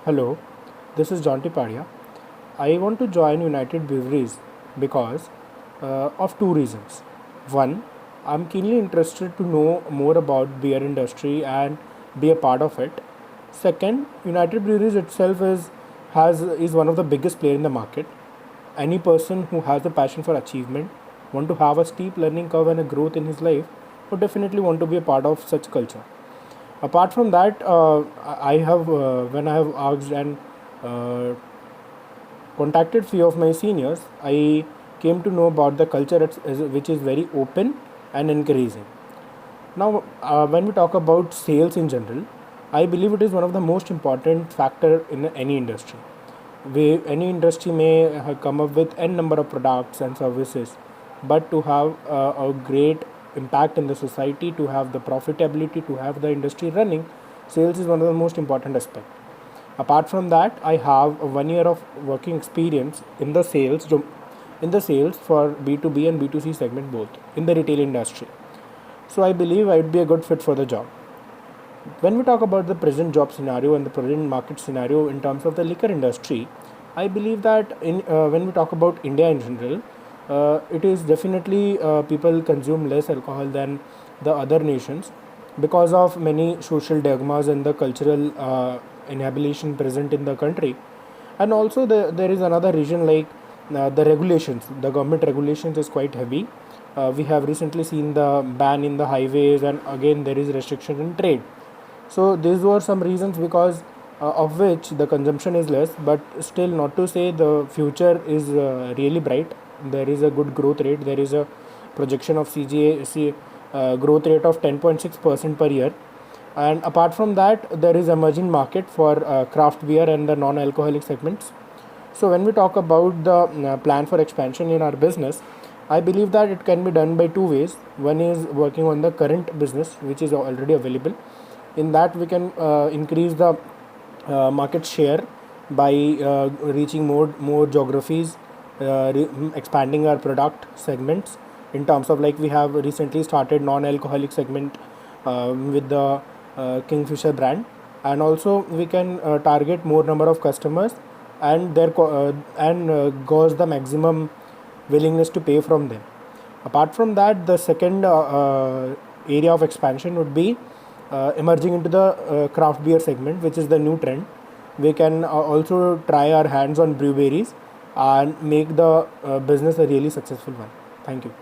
Hello, this is John Tipadia. I want to join United Breweries because of two reasons. One, I'm keenly interested to know more about beer industry and be a part of it. Second, United Breweries itself is one of the biggest player in the market. Any person who has a passion for achievement, want to have a steep learning curve and a growth in his life, would definitely want to be a part of such culture. Apart from that, I have when I have asked and uh, contacted few of my seniors, I came to know about the culture which is very open and encouraging. Now, when we talk about sales in general, I believe it is one of the most important factor in any industry. Any industry may come up with n number of products and services, but to have a great impact in the society, to have the profitability, to have the industry running, sales is one of the most important aspects. Apart from that, I have a 1 year of working experience in the sales for B2B and B2C segment both in the retail industry. So I believe I'd be a good fit for the job. When we talk about the present job scenario and the present market scenario in terms of the liquor industry, I believe that when we talk about India in general, it is definitely people consume less alcohol than the other nations because of many social dogmas and the cultural inhibition present in the country. And also there is another reason like the regulations. The government regulations is quite heavy. We have recently seen the ban in the highways, and again there is restriction in trade. So these were some reasons because of which the consumption is less, but still not to say the future is really bright. There is a good growth rate. There is a projection of growth rate of 10.6% per year. And apart from that, there is emerging market for craft beer and the non-alcoholic segments. So when we talk about the plan for expansion in our business, I believe that it can be done by two ways. One is working on the current business which is already available. In that we can increase the market share by reaching more geographies, expanding our product segments in terms of like we have recently started non-alcoholic segment with the Kingfisher brand, and also we can target more number of customers and gauge the maximum willingness to pay from them. Apart from that, the second area of expansion would be emerging into the craft beer segment, which is the new trend. We can also try our hands on breweries and make the business a really successful one. Thank you.